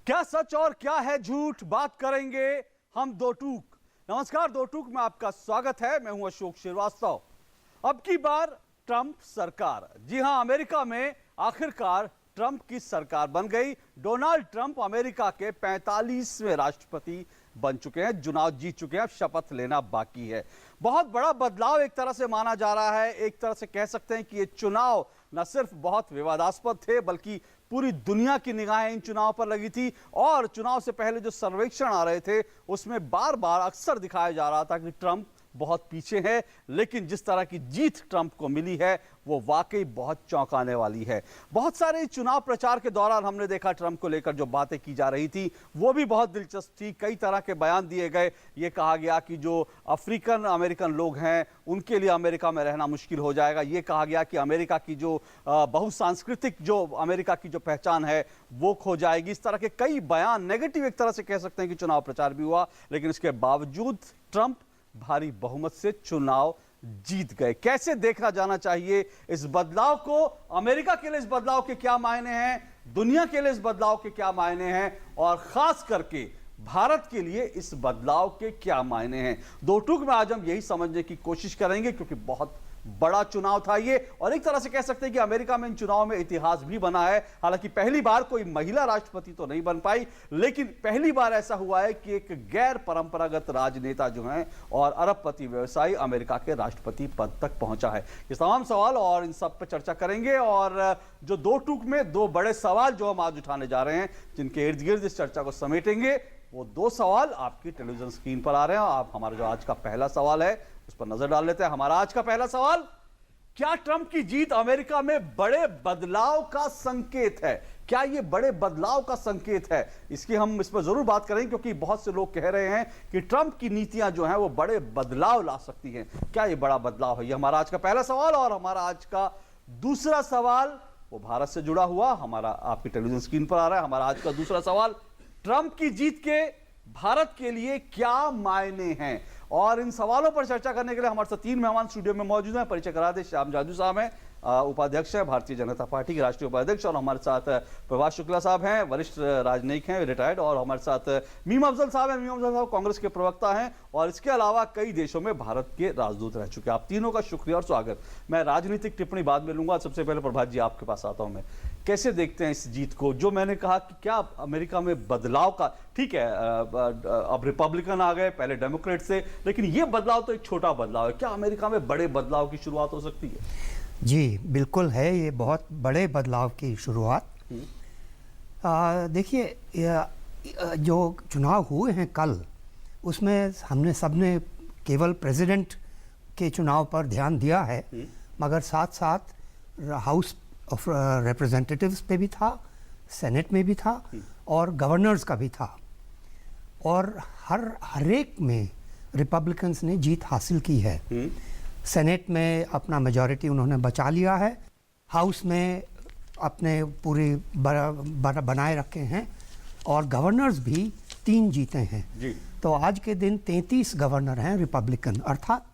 क्या सच और क्या है झूठ, बात करेंगे हम दो टूक। नमस्कार, दो टूक में आपका स्वागत है। मैं हूं अशोक श्रीवास्तव। अब की बार ट्रंप सरकार, जी हां, अमेरिका में आखिरकार ट्रंप की सरकार बन गई। डोनाल्ड ट्रंप अमेरिका के 45वें राष्ट्रपति बन चुके हैं, चुनाव जीत चुके हैं, अब शपथ लेना बाकी है। बहुत बड़ा बदलाव एक तरह से माना जा रहा है। एक तरह से कह सकते हैं कि ये चुनाव न सिर्फ बहुत विवादास्पद थे, बल्कि पूरी दुनिया की निगाहें इन चुनाव पर लगी थी। और चुनाव से पहले जो सर्वेक्षण आ रहे थे उसमें बार बार अक्सर दिखाया जा रहा था कि ट्रंप बहुत पीछे है, लेकिन जिस तरह की जीत ट्रंप को मिली है वो वाकई बहुत चौंकाने वाली है। बहुत सारे चुनाव प्रचार के दौरान हमने देखा ट्रंप को लेकर जो बातें की जा रही थी वो भी बहुत दिलचस्प थी। कई तरह के बयान दिए गए। ये कहा गया कि जो अफ्रीकन अमेरिकन लोग हैं उनके लिए अमेरिका में रहना मुश्किल हो जाएगा। ये कहा गया कि अमेरिका की जो बहुसांस्कृतिक जो अमेरिका की जो पहचान है वो खो जाएगी। इस तरह के कई बयान, नेगेटिव एक तरह से कह सकते हैं कि चुनाव प्रचार भी हुआ, लेकिन इसके बावजूद ट्रंप भारी बहुमत से चुनाव जीत गए। कैसे देखा जाना चाहिए इस बदलाव को? अमेरिका के लिए इस बदलाव के क्या मायने हैं, दुनिया के लिए इस बदलाव के क्या मायने हैं, और खास करके भारत के लिए इस बदलाव के क्या मायने हैं? दो टूक में आज हम यही समझने की कोशिश करेंगे, क्योंकि बहुत बड़ा चुनाव था ये। और एक तरह से कह सकते हैं कि अमेरिका में इन चुनाव में इतिहास भी बना है। हालांकि पहली बार कोई महिला राष्ट्रपति तो नहीं बन पाई, लेकिन पहली बार ऐसा हुआ है कि एक गैर परंपरागत राजनेता जो हैं और अरबपति व्यवसायी अमेरिका के राष्ट्रपति पद तक पहुंचा है। ये तमाम सवाल और इन सब पर चर्चा करेंगे। और जो दो टूक में दो बड़े सवाल जो हम आज उठाने जा रहे हैं, जिनके इर्द गिर्द इस चर्चा को समेटेंगे, वो दो सवाल आपकी टेलीविजन स्क्रीन पर आ रहे हैं। आप हमारा जो आज का पहला सवाल है उस पर नजर डाल लेते हैं। हमारा आज का पहला सवाल, क्या ट्रंप की जीत अमेरिका में बड़े बदलाव का संकेत है? क्या ये बड़े बदलाव का संकेत है? इसकी हम इस पर जरूर बात करेंगे, क्योंकि बहुत से लोग कह रहे हैं कि ट्रंप की नीतियां जो हैं वो बड़े बदलाव ला सकती हैं। क्या ये बड़ा बदलाव है? ये हमारा आज का पहला सवाल। और हमारा आज का दूसरा सवाल वो भारत से जुड़ा हुआ, हमारा आपकी टेलीविजन स्क्रीन पर आ रहा है। हमारा आज का दूसरा सवाल, ट्रंप की जीत के भारत के लिए क्या मायने हैं? और इन सवालों पर चर्चा करने के लिए हमारे साथ तीन मेहमान स्टूडियो में मौजूद हैं। परिचय करा दे, श्याम जाजू साहब हैं, उपाध्यक्ष है भारतीय जनता पार्टी के राष्ट्रीय उपाध्यक्ष, और हमारे साथ प्रभाष शुक्ला साहब हैं, वरिष्ठ राजनयिक हैं, रिटायर्ड, और हमारे साथ मीम अफजल साहब हैं। मीम अफजल साहब कांग्रेस के प्रवक्ता हैं और इसके अलावा कई देशों में भारत के राजदूत रह चुके हैं। आप तीनों का शुक्रिया और स्वागत। मैं राजनीतिक टिप्पणी बाद में लूंगा। सबसे पहले प्रभाष जी आपके पास आता हूं मैं। कैसे देखते हैं इस जीत को? जो मैंने कहा कि क्या अमेरिका में बदलाव का, ठीक है अब रिपब्लिकन आ गए, पहले डेमोक्रेट से, लेकिन ये बदलाव तो एक छोटा बदलाव है। क्या अमेरिका में बड़े बदलाव की शुरुआत हो सकती है? जी बिल्कुल है, ये बहुत बड़े बदलाव की शुरुआत। देखिए, जो चुनाव हुए हैं कल, उसमें हमने सबने केवल प्रेसिडेंट के चुनाव पर ध्यान दिया है, मगर साथ साथ हाउस ऑफ रिप्रेजेंटेटिव्स पे भी था, सेनेट में भी था, और गवर्नर्स का भी था। और हर एक में रिपब्लिकन्स ने जीत हासिल की है। सेनेट में अपना मेजॉरिटी उन्होंने बचा लिया है, हाउस में अपने पूरी बनाए रखे हैं, और गवर्नर्स भी 3 जीते हैं जी। तो आज के दिन 33 गवर्नर हैं रिपब्लिकन, अर्थात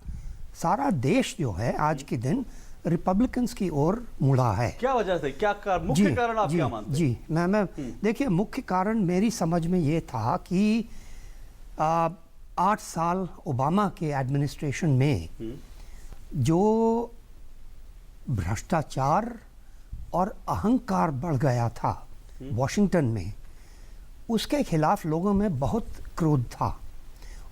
सारा देश जो है आज के दिन रिपब्लिकन्स की ओर मुड़ा है। क्या वजह से, क्या मुख्य कारण आप क्या मानते हैं? जी मैं देखिए, मुख्य कारण मेरी समझ में ये था कि 8 साल ओबामा के एडमिनिस्ट्रेशन में जो भ्रष्टाचार और अहंकार बढ़ गया था वॉशिंगटन में, उसके खिलाफ लोगों में बहुत क्रोध था।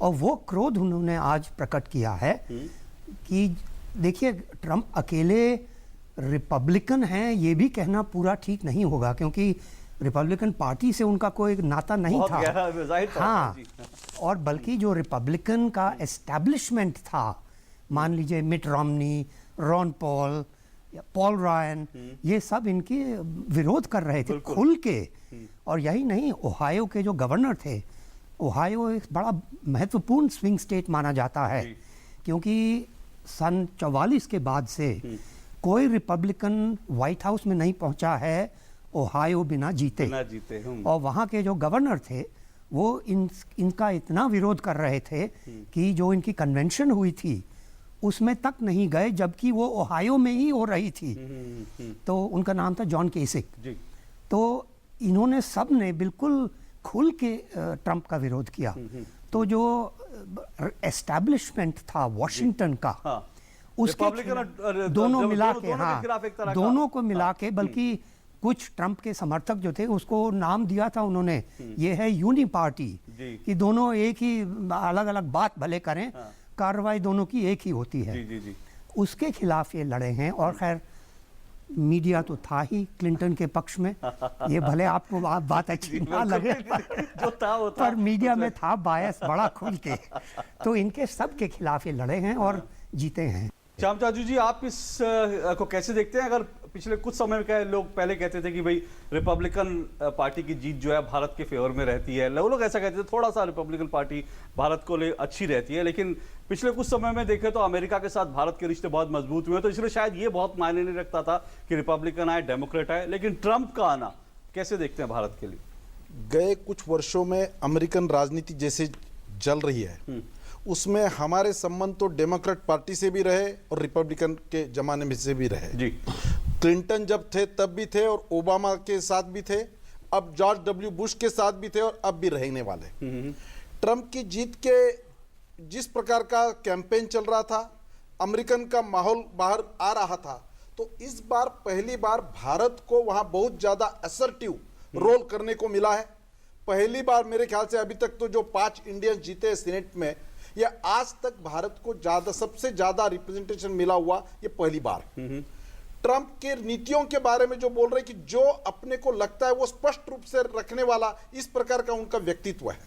और वो क्रोध उन्होंने आज प्रकट किया है कि देखिए, ट्रंप अकेले रिपब्लिकन हैं ये भी कहना पूरा ठीक नहीं होगा, क्योंकि रिपब्लिकन पार्टी से उनका कोई नाता नहीं था। हाँ, और बल्कि जो रिपब्लिकन का एस्टैब्लिशमेंट था, मान लीजिए मिट Romani, Ron Paul, Paul Ryan, ये सब इनके विरोध कर रहे थे खुल के। और यही नहीं, ओहायो के जो गवर्नर थे, ओहायो एक बड़ा महत्वपूर्ण स्विंग स्टेट माना जाता है, क्योंकि सन 44 के बाद से कोई रिपब्लिकन व्हाइट हाउस में नहीं पहुंचा है ओहायो बिना जीते। और वहाँ के जो गवर्नर थे वो इनका इतना विरोध कर रहे थे कि जो इनकी कन्वेंशन हुई थी उसमें तक नहीं गए, जबकि वो ओहायो में ही हो रही थी। तो उनका नाम था जॉन केसिक। तो इन्होंने सब ने बिल्कुल खुल के ट्रंप का विरोध किया, तो जो एस्टैब्लिशमेंट था वॉशिंगटन का, हाँ, उसके रिपब्लिकन और दोनों मिला के, दोनों के हाँ, खिलाफ एक तरह का, दोनों को मिला के, बल्कि कुछ ट्रंप के समर्थक जो थे उसको नाम दिया था उन्होंने, ये है यूनी पार्टी, जी। कि दोनों एक ही, अलग अलग बात भले करें, कार्रवाई दोनों की एक ही होती है। जी जी जी। उसके खिलाफ ये लड़े हैं। और खैर मीडिया तो था ही क्लिंटन के पक्ष में, ये भले आपको बात अच्छी ना लगे, जो था वो था, पर मीडिया में था बायस बड़ा खुल के। तो इनके सब के खिलाफ ये लड़े हैं और जीते हैं। श्याम जाजू जी, आप इस को कैसे देखते हैं? अगर पिछले कुछ समय में क्या लोग पहले कहते थे कि भाई रिपब्लिकन पार्टी की जीत जो है भारत के फेवर में रहती है, लोग ऐसा कहते थे, थोड़ा सा रिपब्लिकन पार्टी भारत को ले अच्छी रहती है, लेकिन पिछले कुछ समय में देखें तो अमेरिका के साथ भारत के रिश्ते बहुत मजबूत हुए, तो इसलिए शायद ये बहुत मायने नहीं रखता था कि रिपब्लिकन आए, डेमोक्रेट आए, लेकिन ट्रंप का आना कैसे देखते हैं भारत के लिए? गए कुछ वर्षों में अमेरिकन राजनीति जैसे चल रही है, उसमें हमारे संबंध तो डेमोक्रेट पार्टी से भी रहे और रिपब्लिकन के जमाने में से भी रहे जी। क्लिंटन जब थे तब भी थे और ओबामा के साथ भी थे, अब जॉर्ज डब्ल्यू बुश के साथ भी थे और अब भी रहने वाले। ट्रंप की जीत के जिस प्रकार का कैंपेन चल रहा था, अमेरिकन का माहौल बाहर आ रहा था, तो इस बार पहली बार भारत को वहां बहुत ज्यादा असर्टिव रोल करने को मिला है। पहली बार मेरे ख्याल से अभी तक तो जो 5 इंडियंस जीते हैं सीनेट में, या आज तक भारत को सबसे ज्यादा रिप्रेजेंटेशन मिला हुआ ये पहली बार। ट्रंप के नीतियों के बारे में जो बोल रहे कि जो अपने को लगता है वो स्पष्ट रूप से रखने वाला, इस प्रकार का उनका व्यक्तित्व है।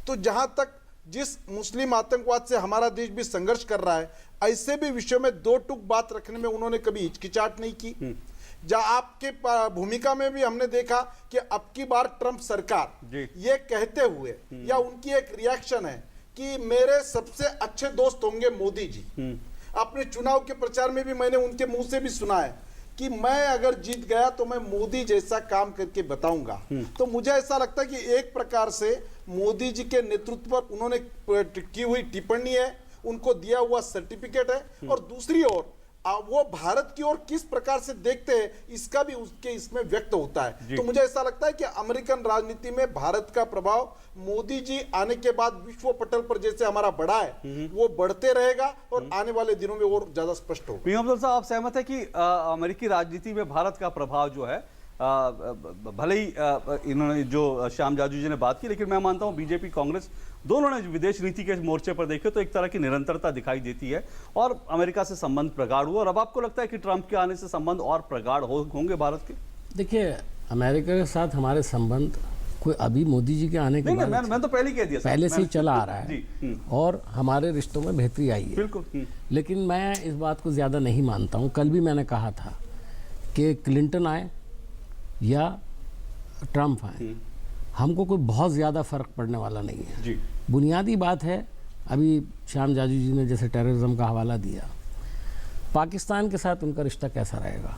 तो जहां तक जिस मुस्लिम आतंकवाद से हमारा देश भी संघर्ष कर रहा है, ऐसे भी विषयों में दो टूक बात रखने में उन्होंने कभी हिचकिचाहट नहीं की। जहां आपके भूमिका में भी हमने देखा कि अब की बार ट्रंप सरकार ये कहते हुए, या उनकी एक रिएक्शन है कि मेरे सबसे अच्छे दोस्त होंगे मोदी जी। अपने चुनाव के प्रचार में भी मैंने उनके मुंह से भी सुना है कि मैं अगर जीत गया तो मैं मोदी जैसा काम करके बताऊंगा। तो मुझे ऐसा लगता है कि एक प्रकार से मोदी जी के नेतृत्व पर उन्होंने की हुई टिप्पणी है, उनको दिया हुआ सर्टिफिकेट है, और दूसरी ओर वो भारत की ओर किस प्रकार से देखते हैं इसका भी उसके इसमें व्यक्त होता है। तो मुझे ऐसा लगता है कि अमेरिकन राजनीति में भारत का प्रभाव मोदी जी आने के बाद विश्व पटल पर जैसे हमारा बढ़ा है वो बढ़ते रहेगा और आने वाले दिनों में और ज्यादा स्पष्ट होगा। मियां अफजल साहब, आप सहमत है कि अमेरिकी राजनीति में भारत का प्रभाव जो है, भले ही इन्होंने जो श्याम जाजू जी ने बात की, लेकिन मैं मानता हूं बीजेपी कांग्रेस दोनों ने विदेश नीति के मोर्चे पर देखे तो एक तरह की निरंतरता दिखाई देती है और अमेरिका से संबंध प्रगाढ़ हुआ, और अब आपको लगता है कि ट्रंप के आने से संबंध और प्रगाढ़ होंगे भारत के? देखिए, अमेरिका के साथ हमारे संबंध कोई अभी मोदी जी के आने के बाद मैं तो पहले ही कह दिया, पहले से ही चला आ रहा है और हमारे रिश्तों में बेहतरी आई है, बिल्कुल। लेकिन मैं इस बात को ज़्यादा नहीं मानता हूँ। कल भी मैंने कहा था कि क्लिंटन आए या ट्रंप आए, हमको कोई बहुत ज़्यादा फर्क पड़ने वाला नहीं है जी। बुनियादी बात है, अभी श्याम जाजू जी ने जैसे टेररिज्म का हवाला दिया, पाकिस्तान के साथ उनका रिश्ता कैसा रहेगा,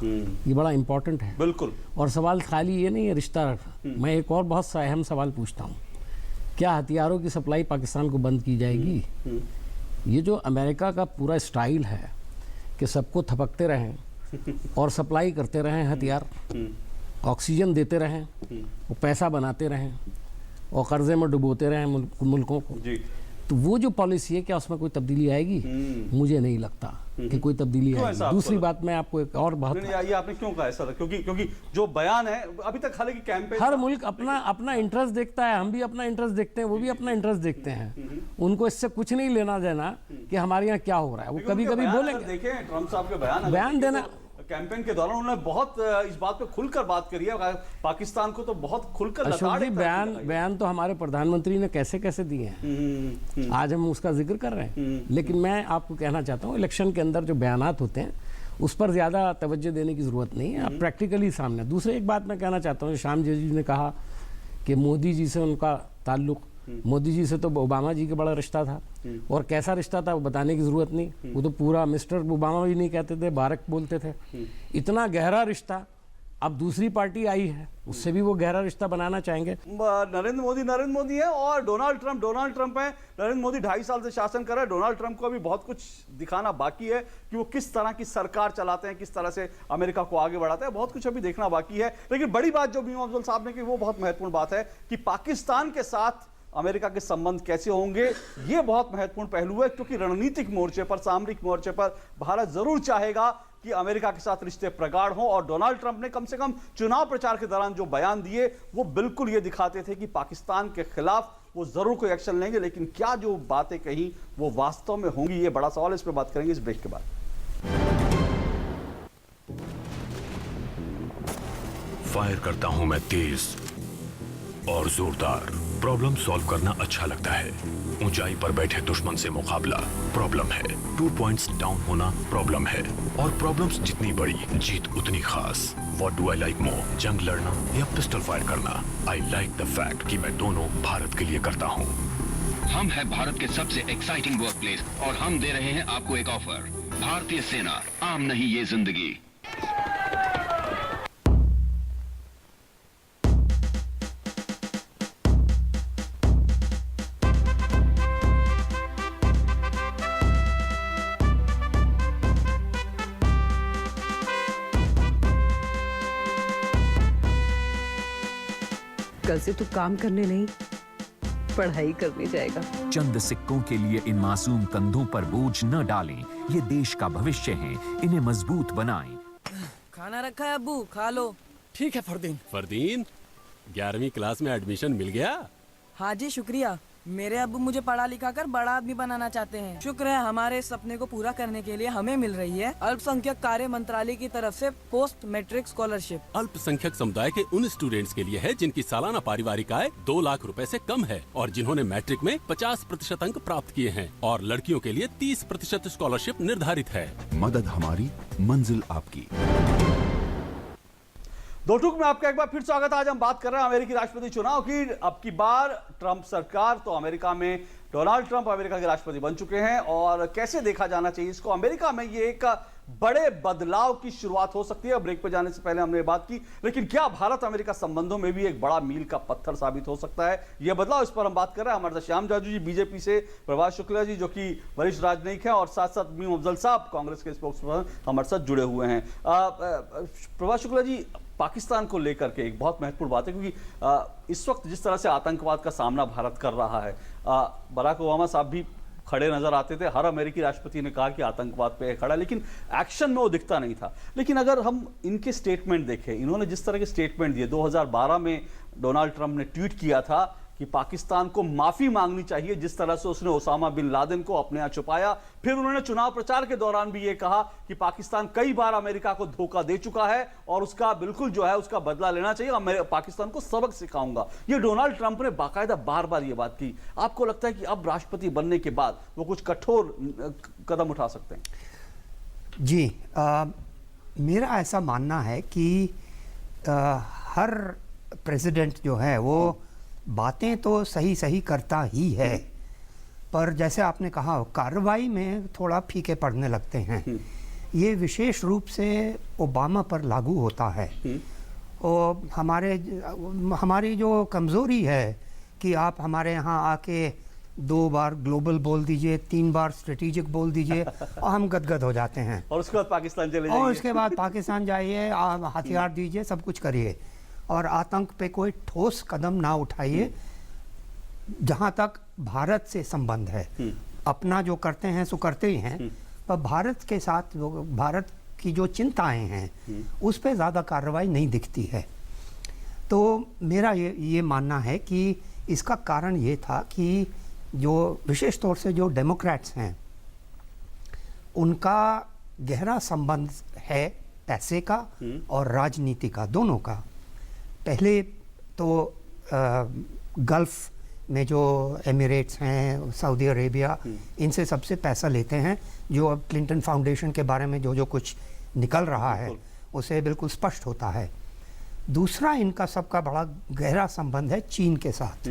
ये बड़ा इंपॉर्टेंट है। बिल्कुल। और सवाल खाली ये नहीं है रिश्ता रखना, मैं एक और बहुत सा अहम सवाल पूछता हूँ, क्या हथियारों की सप्लाई पाकिस्तान को बंद की जाएगी? ये जो अमेरिका का पूरा स्टाइल है कि सबको थपकते रहें और सप्लाई करते रहें हथियार, ऑक्सीजन देते रहें, वो पैसा बनाते रहें और कर्जे में डुबोते रहें मुल्कों को जी। तो वो जो पॉलिसी है, क्या उसमें कोई तब्दीली आएगी? मुझे नहीं लगता कि कोई तब्दीली आएगी। दूसरी बात मैं आपको एक और बहुत ये आपने क्यों कहा ऐसा? क्योंकि जो बयान है अभी तक, हालांकि कैंपेन, हर मुल्क अपना इंटरेस्ट देखता है, हम भी अपना इंटरेस्ट देखते हैं, वो भी अपना इंटरेस्ट देखते हैं, उनको इससे कुछ नहीं लेना देना कि हमारे यहाँ क्या हो रहा है। वो कभी कभी बोलेंगे, देखें ट्रंप साहब के बयान देना, कैंपेन के दौरान उन्होंने बहुत इस बात पे खुलकर बात करी है, पाकिस्तान को तो बहुत खुलकर अशोक जी, बयान तो हमारे प्रधानमंत्री ने कैसे कैसे दिए हैं, आज हम उसका जिक्र कर रहे हैं। लेकिन मैं आपको कहना चाहता हूँ, इलेक्शन के अंदर जो बयानात होते हैं उस पर ज़्यादा तवज्जो देने की ज़रूरत नहीं है, आप प्रैक्टिकली सामने। दूसरी एक बात मैं कहना चाहता हूँ, श्याम जी ने कहा कि मोदी जी से उनका ताल्लुक, मोदी जी से तो ओबामा जी का बड़ा रिश्ता था, और कैसा रिश्ता था वो बताने की जरूरत नहीं, वो तो पूरा मिस्टर ओबामा भी नहीं कहते थे, बारक बोलते थे। इतना गहरा रिश्ता अब दूसरी पार्टी आई है, उससे भी वो गहरा रिश्ता बनाना चाहेंगे। नरेंद्र मोदी है और डोनाल्ड ट्रंप है। नरेंद्र मोदी 2.5 साल से शासन कर रहे हैं। डोनाल्ड ट्रंप को अभी बहुत कुछ दिखाना बाकी है कि वो किस तरह की सरकार चलाते हैं, किस तरह से अमेरिका को आगे बढ़ाते हैं, बहुत कुछ अभी देखना बाकी है। लेकिन बड़ी बात जो मीम अफजल साहब ने की वो बहुत महत्वपूर्ण बात है कि पाकिस्तान के साथ अमेरिका के संबंध कैसे होंगे, यह बहुत महत्वपूर्ण पहलू है, क्योंकि रणनीतिक मोर्चे पर, सामरिक मोर्चे पर भारत जरूर चाहेगा कि अमेरिका के साथ रिश्ते प्रगाढ़ हों। और डोनाल्ड ट्रंप ने कम से कम चुनाव प्रचार के दौरान जो बयान दिए वो बिल्कुल ये दिखाते थे कि पाकिस्तान के खिलाफ वो जरूर कोई एक्शन लेंगे। लेकिन क्या जो बातें कही वो वास्तव में होंगी, ये बड़ा सवाल है। इस पर बात करेंगे इस ब्रेक के बाद। फायर करता हूं मैं तेज और जोरदार। प्रॉब्लम सॉल्व करना अच्छा लगता है। ऊंचाई पर बैठे दुश्मन से मुकाबला प्रॉब्लम है। 2 पॉइंट्स डाउन होना प्रॉब्लम है। और प्रॉब्लम्स जितनी बड़ी, जीत उतनी खास। What do I like more, जंग लड़ना या पिस्टल फायर करना? आई लाइक द फैक्ट कि मैं दोनों भारत के लिए करता हूँ। हम है भारत के सबसे एक्साइटिंग वर्क प्लेस और हम दे रहे हैं आपको एक ऑफर। भारतीय सेना, आम नहीं ये जिंदगी। कल से तू काम करने नहीं, पढ़ाई करने जाएगा। चंद सिक्कों के लिए इन मासूम कंधों पर बोझ न डालें। ये देश का भविष्य है, इन्हें मजबूत बनाएं। खाना रखा है अब्बू, खा लो। ठीक है फरदीन 11वीं क्लास में एडमिशन मिल गया? हाँ जी शुक्रिया। मेरे अब्बू मुझे पढ़ा लिखा कर बड़ा आदमी बनाना चाहते हैं। शुक्र है हमारे इस सपने को पूरा करने के लिए हमें मिल रही है अल्पसंख्यक कार्य मंत्रालय की तरफ से पोस्ट मैट्रिक स्कॉलरशिप। अल्पसंख्यक समुदाय के उन स्टूडेंट्स के लिए है जिनकी सालाना पारिवारिक आय 2 लाख रुपए से कम है और जिन्होंने मैट्रिक में 50% अंक प्राप्त किए हैं। और लड़कियों के लिए 30% स्कॉलरशिप निर्धारित है। मदद हमारी, मंजिल आपकी। दो टूक में आपका एक बार फिर स्वागत है। आज हम बात कर रहे हैं अमेरिकी राष्ट्रपति चुनाव की। अब की बार ट्रंप सरकार, तो अमेरिका में डोनाल्ड ट्रंप अमेरिका के राष्ट्रपति बन चुके हैं और कैसे देखा जाना चाहिए इसको। अमेरिका में ये एक बड़े बदलाव की शुरुआत हो सकती है। ब्रेक पे जाने से पहले हमने बात की, लेकिन क्या भारत अमेरिका संबंधों में भी एक बड़ा मील का पत्थर साबित हो सकता है यह बदलाव? इस पर हम बात कर रहे हैं। हमारे साथ श्याम जाजू जी बीजेपी से, प्रभाष शुक्ला जी जो कि वरिष्ठ राजनयिक है, और साथ साथ मीम अफजल साहब कांग्रेस के स्पोक्सपर्सन हमारे साथ जुड़े हुए हैं। प्रभाष शुक्ला जी, पाकिस्तान को लेकर के एक बहुत महत्वपूर्ण बात है, क्योंकि इस वक्त जिस तरह से आतंकवाद का सामना भारत कर रहा है, बराक ओबामा साहब भी खड़े नजर आते थे, हर अमेरिकी राष्ट्रपति ने कहा कि आतंकवाद पे खड़ा, लेकिन एक्शन में वो दिखता नहीं था। लेकिन अगर हम इनके स्टेटमेंट देखें, इन्होंने जिस तरह के स्टेटमेंट दिए, 2012 में डोनाल्ड ट्रंप ने ट्वीट किया था कि पाकिस्तान को माफी मांगनी चाहिए जिस तरह से उसने ओसामा बिन लादेन को अपने यहां छुपाया। फिर उन्होंने चुनाव प्रचार के दौरान भी यह कहा कि पाकिस्तान कई बार अमेरिका को धोखा दे चुका है और उसका बिल्कुल जो है उसका बदला लेना चाहिए, मैं पाकिस्तान को सबक सिखाऊंगा। यह डोनाल्ड ट्रंप ने बाकायदा बार बार यह बात की। आपको लगता है कि अब राष्ट्रपति बनने के बाद वो कुछ कठोर कदम उठा सकते हैं? जी, मेरा ऐसा मानना है कि हर प्रेसिडेंट जो है वो बातें तो सही सही करता ही है, पर जैसे आपने कहा कार्रवाई में थोड़ा फीके पड़ने लगते हैं। ये विशेष रूप से ओबामा पर लागू होता है। और हमारी जो कमज़ोरी है कि आप हमारे यहाँ आके 2 बार ग्लोबल बोल दीजिए, 3 बार स्ट्रेटेजिक बोल दीजिए और हम गदगद हो जाते हैं। और उसके बाद पाकिस्तान चले जाइए। और उसके बाद पाकिस्तान जाइए, हथियार दीजिए, सब कुछ करिए और आतंक पे कोई ठोस कदम ना उठाइए। जहाँ तक भारत से संबंध है, अपना जो करते हैं सो करते ही हैं, पर भारत के साथ भारत की जो चिंताएं हैं उस पे ज़्यादा कार्रवाई नहीं दिखती है। तो मेरा ये मानना है कि इसका कारण ये था कि जो विशेष तौर से जो डेमोक्रेट्स हैं उनका गहरा संबंध है पैसे का और राजनीति का, दोनों का। पहले तो गल्फ़ में जो एमिरेट्स हैं, सऊदी अरेबिया, इनसे सबसे पैसा लेते हैं, जो अब क्लिंटन फाउंडेशन के बारे में जो कुछ निकल रहा है उसे बिल्कुल स्पष्ट होता है। दूसरा इनका सबका बड़ा गहरा संबंध है चीन के साथ।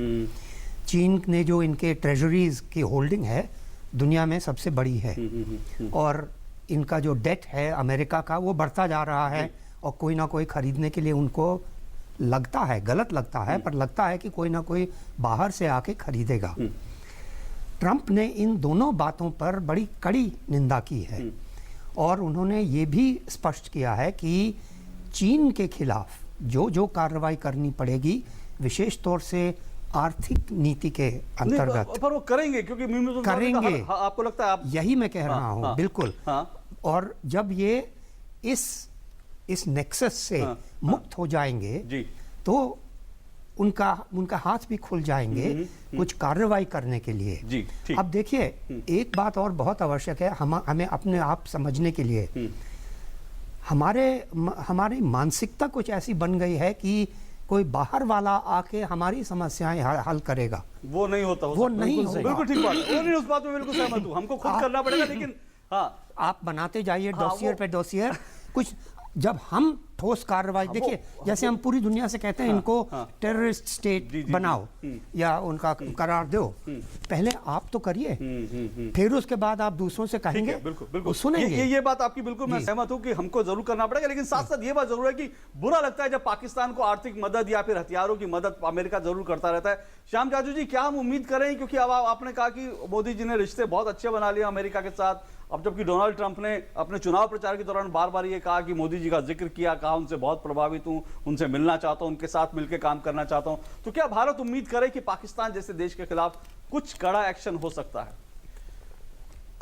चीन ने जो इनके ट्रेजरीज की होल्डिंग है दुनिया में सबसे बड़ी है और इनका जो डेट है अमेरिका का वो बढ़ता जा रहा है और कोई ना कोई खरीदने के लिए उनको लगता है, गलत लगता है, पर लगता है कि कोई ना कोई बाहर से आके खरीदेगा। ट्रंप ने इन दोनों बातों पर बड़ी कड़ी निंदा की है और उन्होंने ये भी स्पष्ट किया है कि चीन के खिलाफ जो जो कार्रवाई करनी पड़ेगी, विशेष तौर से आर्थिक नीति के अंतर्गत पर वो करेंगे, क्योंकि करेंगे। आपको लगता है आप यही मैं कह रहा हूँ, बिल्कुल। और जब ये इस नेक्सस से मुक्त हो जाएंगे तो उनका हाथ भी खुल जाएंगे कुछ कार्रवाई करने के लिए। अब देखिए, एक बात और बहुत आवश्यक है हमें अपने आप समझने के लिए। हमारी मानसिकता कुछ ऐसी बन गई है कि कोई बाहर वाला आके हमारी समस्याएं हल करेगा। वो नहीं होता, वो नहीं होगा। बिल्कुल ठीक बात है, वो नहीं, उस बात में बिल्कुल सहमत हूं, हमको खुद करना पड़ेगा। लेकिन आप बनाते जाइए डोसियर पे डोसियर, कुछ जब हम ठोस कार्रवाई, देखिए जैसे हम पूरी दुनिया से कहते हैं इनको टेररिस्ट स्टेट बनाओ या उनका करार दो, पहले आप तो करिए, फिर उसके बाद आप दूसरों से कहेंगे, बिल्कुल सुनेंगे। ये बात आपकी बिल्कुल मैं सहमत हूं कि हमको जरूर करना पड़ेगा। लेकिन साथ साथ ये बात जरूर है कि बुरा लगता है जब पाकिस्तान को आर्थिक मदद या फिर हथियारों की मदद अमेरिका जरूर करता रहता है। श्याम जाजू जी, क्या हम उम्मीद करें, क्योंकि अब आपने कहा कि मोदी जी ने रिश्ते बहुत अच्छे बना लिए अमेरिका के साथ, अब जबकि डोनाल्ड ट्रंप ने अपने चुनाव प्रचार के दौरान बार बार ये कहा कि मोदी जी का जिक्र किया, कहा उनसे बहुत प्रभावित हूं, उनसे मिलना चाहता हूं, उनके साथ मिलकर काम करना चाहता हूं, तो क्या भारत उम्मीद करे कि पाकिस्तान जैसे देश के खिलाफ कुछ कड़ा एक्शन हो सकता है?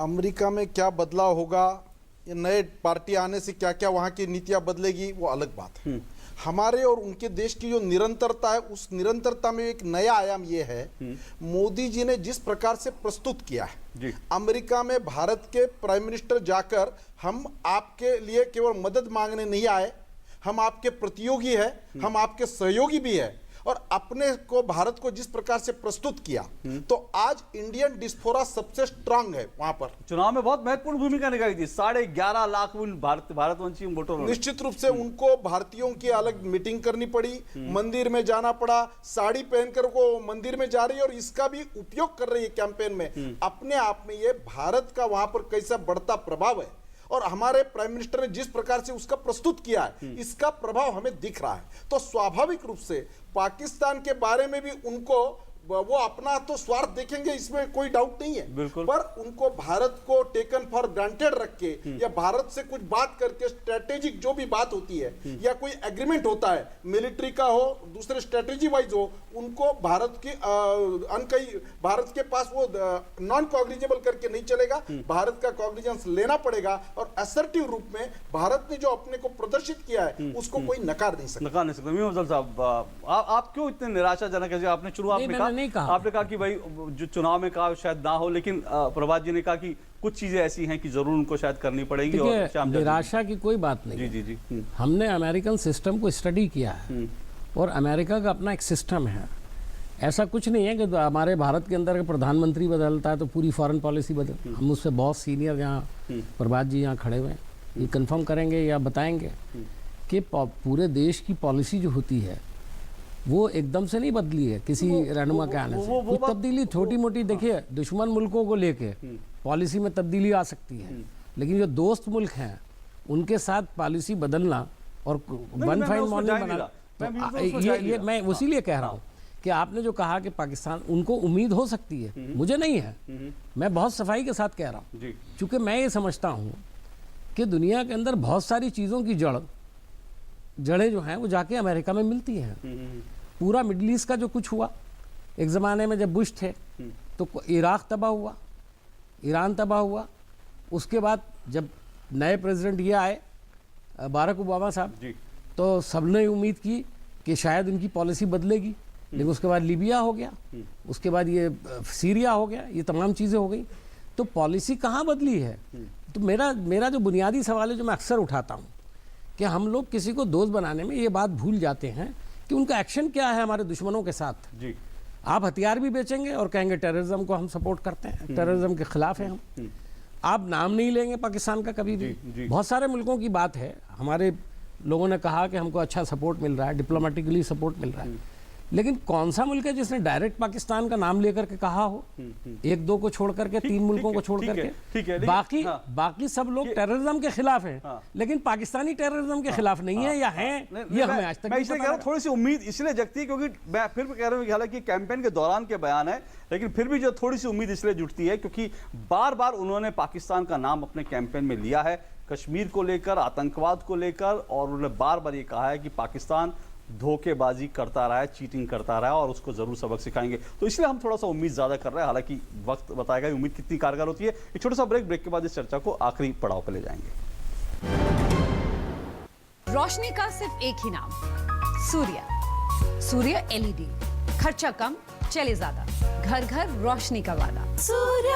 अमेरिका में क्या बदलाव होगा, ये नए पार्टी आने से क्या क्या वहां की नीतियां बदलेगी, वो अलग बात है। हमारे और उनके देश की जो निरंतरता है, उस निरंतरता में एक नया आयाम ये है, मोदी जी ने जिस प्रकार से प्रस्तुत किया है अमेरिका में, भारत के प्राइम मिनिस्टर जाकर हम आपके लिए केवल मदद मांगने नहीं आए, हम आपके प्रतियोगी है, हम आपके सहयोगी भी है, और अपने को भारत को जिस प्रकार से प्रस्तुत किया, तो आज इंडियन डिस्पोरा सबसे स्ट्रांग है वहां पर। चुनाव में बहुत महत्वपूर्ण भूमिका निभाई थी, 11.5 लाख भारतवंशी वोटरों ने। निश्चित रूप से उनको भारतीयों की अलग मीटिंग करनी पड़ी, मंदिर में जाना पड़ा, साड़ी पहनकर वो मंदिर में जा रही है और इसका भी उपयोग कर रही है कैंपेन में। अपने आप में ये भारत का वहां पर कैसा बढ़ता प्रभाव है, और हमारे प्राइम मिनिस्टर ने जिस प्रकार से उसका प्रस्तुत किया है, इसका प्रभाव हमें दिख रहा है। तो स्वाभाविक रूप से पाकिस्तान के बारे में भी उनको वो अपना तो स्वार्थ देखेंगे, इसमें कोई डाउट नहीं है, पर उनको भारत को टेकन फॉर ग्रांटेड रख के या भारत से कुछ बात करके, स्ट्रेटेजिक जो भी बात होती है या कोई एग्रीमेंट होता है, मिलिट्री का हो, दूसरे स्ट्रेटेजी वाइज हो, उनको भारत की भारत के पास वो नॉन कॉग्निजेबल करके नहीं चलेगा, भारत का कॉग्निजेंस लेना पड़ेगा। और असर्टिव रूप में भारत ने जो अपने को प्रदर्शित किया है उसको कोई नकार नहीं सकता। मीम साहब, आप क्यों इतने निराशाजनक है? आपने शुरुआत में आपने कहा कि भाई जो चुनाव में कहा शायद ना हो, लेकिन प्रभात जी ने कहा कि कुछ चीजें ऐसी हैं कि जरूर उनको शायद करनी पड़ेगी। और निराशा की कोई बात नहीं। जी। हमने अमेरिकन सिस्टम को स्टडी किया है और अमेरिका का अपना एक सिस्टम है। ऐसा कुछ नहीं है कि हमारे भारत के अंदर प्रधानमंत्री बदलता है तो पूरी फॉरेन पॉलिसी बदल। हम उससे बहुत सीनियर यहाँ प्रभात जी यहाँ खड़े हुए हैं, ये कंफर्म करेंगे या बताएंगे कि पूरे देश की पॉलिसी जो होती है वो एकदम से नहीं बदली है किसी रहनुमा के आने से। कुछ तब्दीली छोटी मोटी, देखिए दुश्मन मुल्कों को लेके पॉलिसी में तब्दीली आ सकती है, लेकिन जो दोस्त मुल्क हैं उनके साथ पॉलिसी बदलना और वन फाइन मॉर्निंग बनाना, तो ये मैं उसीलिए कह रहा हूँ कि आपने जो कहा कि पाकिस्तान, उनको उम्मीद हो सकती है, मुझे नहीं है। मैं बहुत सफाई के साथ कह रहा हूँ, क्योंकि मैं ये समझता हूँ कि दुनिया के अंदर बहुत सारी चीज़ों की जड़ें जो हैं वो जाके अमेरिका में मिलती हैं। पूरा मिडल ईस्ट का जो कुछ हुआ, एक ज़माने में जब बुश थे तो इराक़ तबाह हुआ, ईरान तबाह हुआ, उसके बाद जब नए प्रेसिडेंट ये आए बाराक ओबामा साहब, तो सबने उम्मीद की कि शायद उनकी पॉलिसी बदलेगी, लेकिन उसके बाद लीबिया हो गया, उसके बाद ये सीरिया हो गया, ये तमाम चीज़ें हो गई। तो पॉलिसी कहाँ बदली है? तो मेरा जो बुनियादी सवाल है जो मैं अक्सर उठाता हूँ कि हम लोग किसी को दोस्त बनाने में ये बात भूल जाते हैं कि उनका एक्शन क्या है हमारे दुश्मनों के साथ। आप हथियार भी बेचेंगे और कहेंगे टेररिज्म को हम सपोर्ट करते हैं, टेररिज्म के खिलाफ हैं हम। आप नाम नहीं लेंगे पाकिस्तान का कभी भी। बहुत सारे मुल्कों की बात है, हमारे लोगों ने कहा कि हमको अच्छा सपोर्ट मिल रहा है, डिप्लोमेटिकली सपोर्ट मिल रहा है, लेकिन कौन सा मुल्क है जिसने डायरेक्ट पाकिस्तान का नाम लेकर के कहा हो? एक दो को छोड़ करके, तीन मुल्कों को छोड़ करके, बाकी बाकी सब लोग टेररिज्म के खिलाफ हैं, लेकिन पाकिस्तानी टेररिज्म के खिलाफ नहीं है या हैं, ये हमें आज तक मैं इसलिए कह रहा हूं, थोड़ी सी उम्मीद इसलिए जगती है क्योंकि मैं फिर भी कह रहा हूं कि हालांकि कैंपेन के दौरान के बयान है, लेकिन फिर भी जो थोड़ी सी उम्मीद इसलिए जुटती है क्योंकि बार बार उन्होंने पाकिस्तान का नाम अपने कैंपेन में लिया है, कश्मीर को लेकर, आतंकवाद को लेकर, और उन्होंने बार बार ये कहा है कि पाकिस्तान धोखेबाजी करता रहा है, चीटिंग करता रहा है और उसको जरूर सबक सिखाएंगे। तो इसलिए हम थोड़ा सा उम्मीद ज्यादा कर रहे हैं, हालांकि वक्त बताएगा उम्मीद कितनी कारगर होती है। एक छोटा सा ब्रेक के बाद इस चर्चा को आखिरी पड़ाव पर ले जाएंगे। रोशनी का सिर्फ एक ही नाम, सूर्य LED, खर्चा कम, चले ज्यादा, घर घर रोशनी का वादा। सूर्य।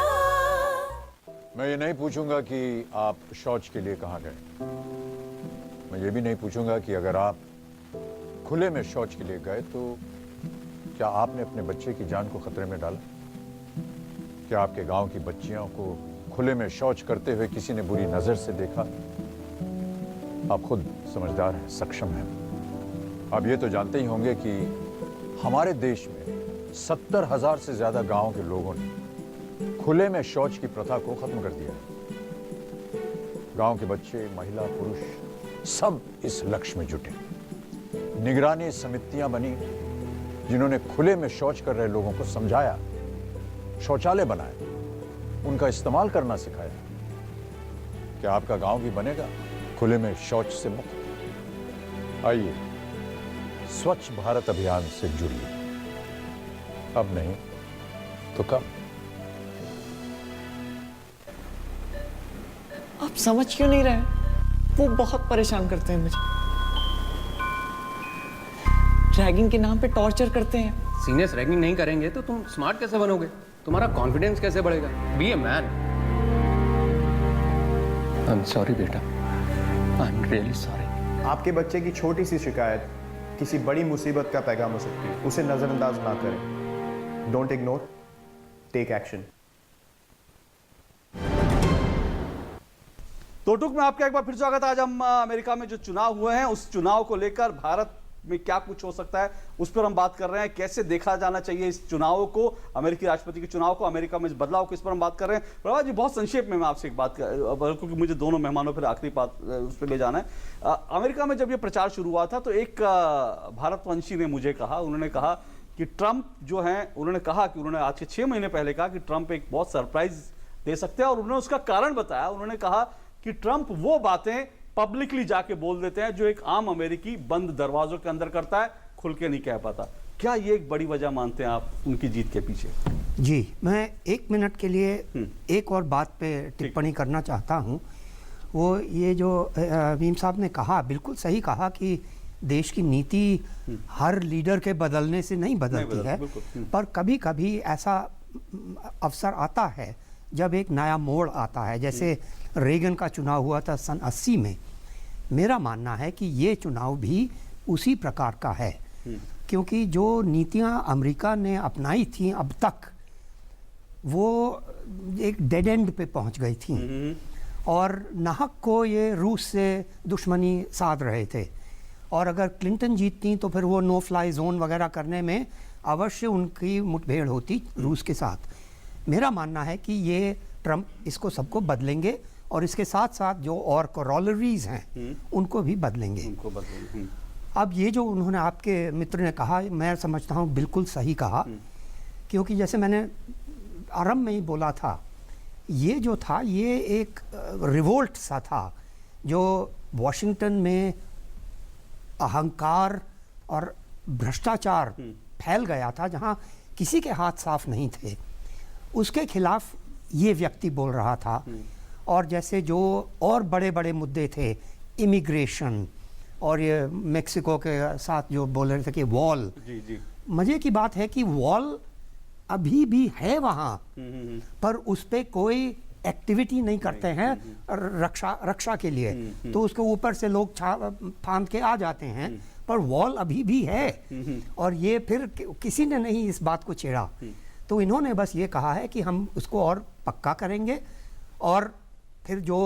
मैं ये नहीं पूछूंगा कि आप शौच के लिए कहाँ गए, मैं ये भी नहीं पूछूंगा कि अगर आप खुले में शौच के लिए गए तो क्या आपने अपने बच्चे की जान को खतरे में डाला? क्या आपके गांव की बच्चियों को खुले में शौच करते हुए किसी ने बुरी नजर से देखा? आप खुद समझदार हैं, सक्षम हैं। आप ये तो जानते ही होंगे कि हमारे देश में 70,000 से ज्यादा गांव के लोगों ने खुले में शौच की प्रथा को खत्म कर दिया है। गांव के बच्चे, महिला, पुरुष सब इस लक्ष्य में जुटे। निगरानी समितियां बनी जिन्होंने खुले में शौच कर रहे लोगों को समझाया, शौचालय बनाए, उनका इस्तेमाल करना सिखाया। क्या आपका गांव भी बनेगा खुले में शौच से मुक्त? आइए स्वच्छ भारत अभियान से जुड़िए, अब नहीं तो कब। आप समझ क्यों नहीं रहे? वो बहुत परेशान करते हैं मुझे, रैगिंग के नाम पे टॉर्चर करते हैं। सीनियर्स रैगिंग नहीं करेंगे तो तुम स्मार्ट कैसे बनोगे? तुम्हारा कॉन्फिडेंस कैसे बढ़ेगा? Be a man. I am sorry बेटा, आई एम रियली सॉरी। आपके बच्चे की छोटी सी शिकायत किसी बड़ी मुसीबत का पैगाम हो सकती है, उसे नजरअंदाज ना करें। Don't ignore, take action. तो टूक में आपका एक बार फिर स्वागत है। आज हम अमेरिका में जो चुनाव हुए हैं उस चुनाव को लेकर भारत में क्या कुछ हो सकता है उस पर हम बात कर रहे हैं। कैसे देखा जाना चाहिए इस चुनाव को, अमेरिकी राष्ट्रपति के चुनाव को, अमेरिका में इस बदलाव को, इस पर हम बात कर रहे हैं। प्रभात जी, बहुत संक्षेप में मैं आपसे एक बात क्योंकि मुझे दोनों मेहमानों पर आखिरी बात उस पर ले जाना है। अमेरिका में जब ये प्रचार शुरू हुआ था तो एक भारतवंशी ने मुझे कहा, उन्होंने कहा कि ट्रंप जो है, उन्होंने कहा कि उन्होंने आज से 6 महीने पहले कहा कि ट्रंप एक बहुत सरप्राइज दे सकते हैं, और उन्होंने उसका कारण बताया। उन्होंने कहा कि ट्रंप वो बातें पब्लिकली जाके बोल देते हैं जो एक आम अमेरिकी बंद दरवाजों के अंदर करता है, खुल के नहीं कह पाता। क्या ये एक बड़ी वजह मानते हैं आप उनकी जीत के पीछे? जी, मैं 1 मिनट के लिए एक और बात पे टिप्पणी करना चाहता हूँ। वो ये जो वीम साहब ने कहा, बिल्कुल सही कहा कि देश की नीति हर लीडर के बदलने से नहीं बदलती है, पर कभी कभी ऐसा अवसर आता है जब एक नया मोड़ आता है। जैसे रेगन का चुनाव हुआ था सन 80 में। मेरा मानना है कि ये चुनाव भी उसी प्रकार का है, क्योंकि जो नीतियां अमेरिका ने अपनाई थी अब तक, वो एक डेड एंड पे पहुंच गई थी, और नाहक को ये रूस से दुश्मनी साध रहे थे। और अगर क्लिंटन जीतती तो फिर वो नो फ्लाई जोन वगैरह करने में अवश्य उनकी मुठभेड़ होती रूस के साथ। मेरा मानना है कि ये ट्रंप इसको सबको बदलेंगे, और इसके साथ साथ जो और कोरोलरीज हैं उनको भी बदलेंगे। अब ये जो उन्होंने, आपके मित्र ने कहा, मैं समझता हूँ बिल्कुल सही कहा, क्योंकि जैसे मैंने आरंभ में ही बोला था, ये जो था ये एक रिवोल्ट सा था जो वॉशिंगटन में अहंकार और भ्रष्टाचार फैल गया था, जहाँ किसी के हाथ साफ नहीं थे। उसके खिलाफ ये व्यक्ति बोल रहा था। और जैसे जो और बड़े बड़े मुद्दे थे, इमिग्रेशन, और ये मेक्सिको के साथ जो बोल रहे थे कि वॉल, मजे की बात है कि वॉल अभी भी है वहाँ, पर उस पर कोई एक्टिविटी नहीं करते हैं रक्षा के लिए। तो उसके ऊपर से लोग फांद के आ जाते हैं, पर वॉल अभी भी है, और ये फिर किसी ने नहीं इस बात को छेड़ा। तो इन्होंने बस ये कहा है कि हम उसको और पक्का करेंगे, और फिर जो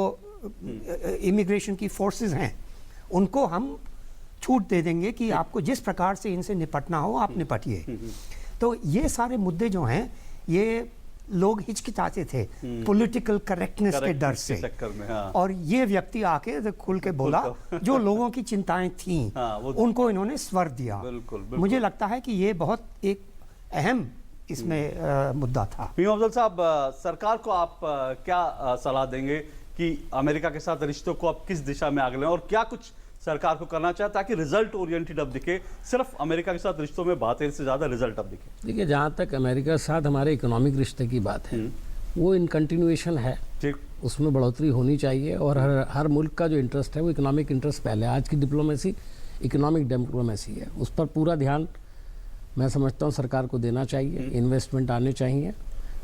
इमिग्रेशन की फोर्सेस हैं उनको हम छूट दे देंगे कि आपको जिस प्रकार से इनसे निपटना हो आप निपटिए। तो ये सारे मुद्दे जो हैं ये लोग हिचकिचाते थे पॉलिटिकल करेक्टनेस के डर से चक्कर में, हाँ। और ये व्यक्ति आके खुल के बोला जो लोगों की चिंताएं थीं उनको इन्होंने स्वर दिया। बिल्कुल। मुझे लगता है कि ये बहुत एक अहम इसमें मुद्दा था। मीम अफजल साहब, सरकार को आप क्या सलाह देंगे कि अमेरिका के साथ रिश्तों को अब किस दिशा में आगे लें और क्या कुछ सरकार को करना चाहिए ताकि रिजल्ट ओरिएंटेड अब दिखे, सिर्फ अमेरिका के साथ रिश्तों में बातें से ज़्यादा रिजल्ट अब दिखे? देखिए, जहाँ तक अमेरिका के साथ हमारे इकोनॉमिक रिश्ते की बात है वो इन कंटिन्यूएशन है, उसमें बढ़ोतरी होनी चाहिए और हर मुल्क का जो इंटरेस्ट है वो इकोनॉमिक इंटरेस्ट पहले। आज की डिप्लोमेसी इकोनॉमिक डिप्लोमेसी है, उस पर पूरा ध्यान मैं समझता हूँ सरकार को देना चाहिए। इन्वेस्टमेंट आने चाहिए।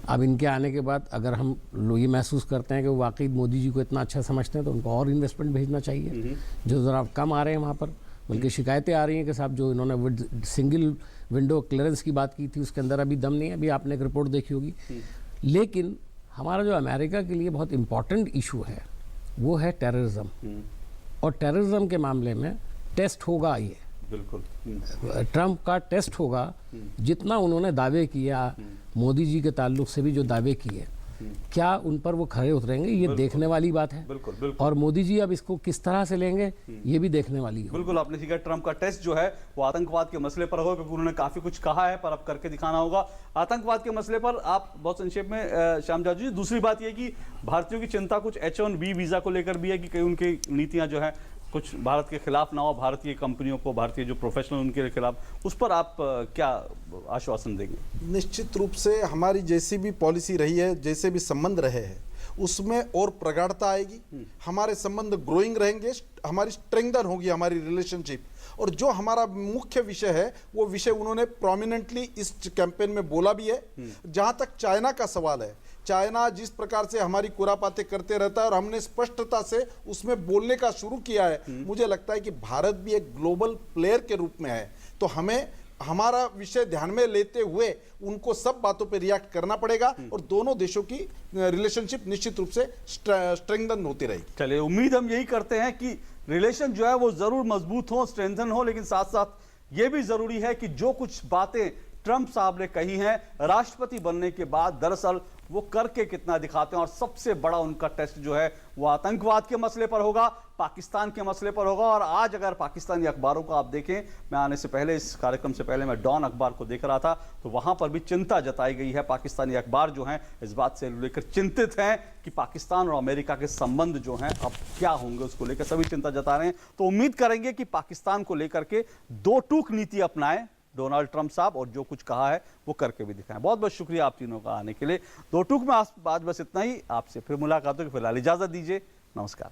अब इनके आने के बाद अगर हम लोग ये महसूस करते हैं कि वो वाकई मोदी जी को इतना अच्छा समझते हैं तो उनको और इन्वेस्टमेंट भेजना चाहिए, जो ज़रा कम आ रहे हैं वहाँ पर। बल्कि शिकायतें आ रही हैं कि साहब जो इन्होंने सिंगल विंडो क्लियरेंस की बात की थी उसके अंदर अभी दम नहीं है। अभी आपने एक रिपोर्ट देखी होगी। लेकिन हमारा जो अमेरिका के लिए बहुत इम्पॉर्टेंट इशू है वो है टेररिज्म, और टेररिज्म के मामले में टेस्ट होगा ये, बिल्कुल ट्रंप का टेस्ट होगा। जितना उन्होंने दावे किया, मोदी जी के ताल्लुक से भी जो दावे किए, क्या उन पर वो खड़े उतरेंगे, ये देखने वाली बात है। बिल्कुल। और मोदी जी अब इसको किस तरह से लेंगे ये भी देखने वाली है। बिल्कुल, आपने सीखा ट्रंप का टेस्ट जो है वो आतंकवाद के मसले पर होगा, क्योंकि उन्होंने काफी कुछ कहा है पर अब करके दिखाना होगा। आतंकवाद के मसले पर आप बहुत संक्षेप में श्याम जाजू जी, दूसरी बात यह कि भारतीयों की चिंता कुछ H-1B वीजा को लेकर भी है कि कई उनकी नीतियां जो है कुछ भारत के खिलाफ ना हो, भारतीय कंपनियों को, भारतीय जो प्रोफेशनल उनके खिलाफ, उस पर आप क्या आश्वासन देंगे? निश्चित रूप से हमारी जैसी भी पॉलिसी रही है, जैसे भी संबंध रहे हैं, उसमें और प्रगाढ़ता आएगी, हमारे संबंध ग्रोइंग रहेंगे, हमारी स्ट्रेंथन होगी हमारी रिलेशनशिप। और जो हमारा मुख्य विषय है वो विषय उन्होंने प्रोमिनेंटली इस कैंपेन में बोला भी है। जहां तक चाइना का सवाल है, चाइना जिस प्रकार से हमारी कुरापाते करते रहता है और हमने स्पष्टता से उसमें बोलने का शुरू किया है, मुझे लगता है कि भारत भी एक ग्लोबल प्लेयर के रूप में है। तो हमें हमारा विषय ध्यान में लेते हुए उनको सब बातों पे रिएक्ट करना पड़ेगा और दोनों देशों की रिलेशनशिप निश्चित रूप से स्ट्रेंथन होती रहेगी। चलिए, उम्मीद हम यही करते हैं कि रिलेशन जो है वो जरूर मजबूत हो, स्ट्रेंथन हो, लेकिन साथ साथ ये भी जरूरी है कि जो कुछ बातें ट्रंप साहब ने कही हैं राष्ट्रपति बनने के बाद, दरअसल वो करके कितना दिखाते हैं। और सबसे बड़ा उनका टेस्ट जो है वो आतंकवाद के मसले पर होगा, पाकिस्तान के मसले पर होगा। और आज अगर पाकिस्तानी अखबारों को आप देखें, मैं आने से पहले, इस कार्यक्रम से पहले मैं डॉन अखबार को देख रहा था, तो वहां पर भी चिंता जताई गई है। पाकिस्तानी अखबार जो हैं इस बात से लेकर चिंतित हैं कि पाकिस्तान और अमेरिका के संबंध जो हैं अब क्या होंगे, उसको लेकर सभी चिंता जता रहे हैं। तो उम्मीद करेंगे कि पाकिस्तान को लेकर के दो टूक नीति अपनाएं डोनाल्ड ट्रंप साहब, और जो कुछ कहा है वो करके भी दिखाएं। बहुत बहुत शुक्रिया आप तीनों का आने के लिए। दो टूक में आज बस इतना ही। आपसे फिर मुलाकात होगी, फिलहाल इजाजत दीजिए। नमस्कार।